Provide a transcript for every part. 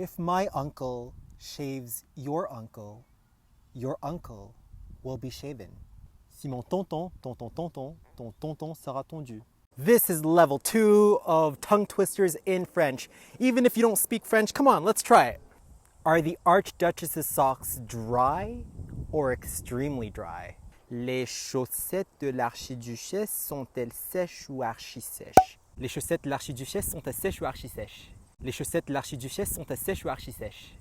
If my uncle shaves your uncle will be shaven. Si mon tonton, ton tonton sera tondu. This is level 2 of tongue twisters in French. Even if you don't speak French, come on, let's try it. Are the Archduchess's socks dry or extremely dry? Les chaussettes de l'archiduchesse sont-elles sèches ou archi-sèches? Les chaussettes de l'archiduchesse sont-elles sèches ou archi-sèches? Les chaussettes de l'archiduchesse sont-elles sèches ou archi-sèches?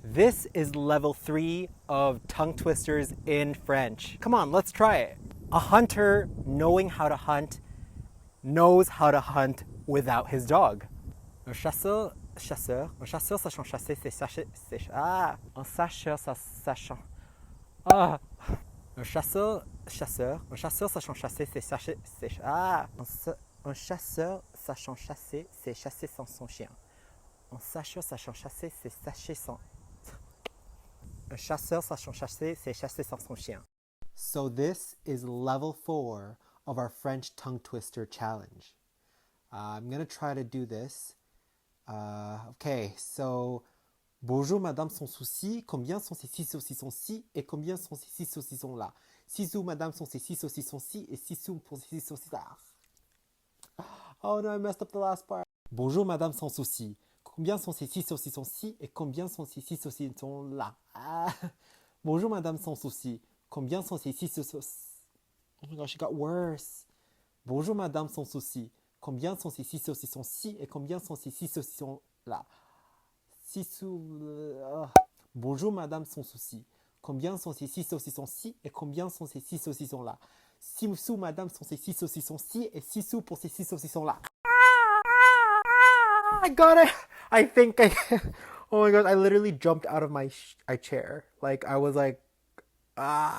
This is level 3 of tongue twisters in French. Come on, let's try it. A hunter knowing how to hunt knows how to hunt without his dog. Un chasseur sachant chasser, un chasseur sachant. Un chasseur sachant chasser, un chasseur sachant chasser, c'est chasser sans son chien. Un chasseur sachant chasser, c'est chasser sans. Un chasseur sachant chasser, c'est chasser sans son chien. So this is level 4 of our French tongue twister challenge. I'm going to try to do this. Okay, so bonjour madame sans souci, combien sont ces 6 saucissons-ci et combien sont ces 6 saucissons-là? 6 sous madame sont ces 6 saucissons-ci et 6 sous pour ces 6 saucissons-là. Oh no, I messed up the last part. Bonjour madame sans souci, combien sont ces 6 saucissons-ci et combien sont ces 6 saucissons-là? Bonjour madame sans souci, combien sont ces 6 saucissons? Oh my gosh, it got worse. Bonjour madame sans souci, combien sont ces 6 saucissons-ci et combien sont ces 6 saucissons-là? Bonjour madame sans souci, combien sont ces 6 saucissons-ci et combien sont ces 6 saucissons-là? 6 sous madame sont ces 6 saucissons-ci et 6 sous pour ces 6 saucissons-là. I got it! I think I... Oh my god, I literally jumped out of my chair. Like, I was like...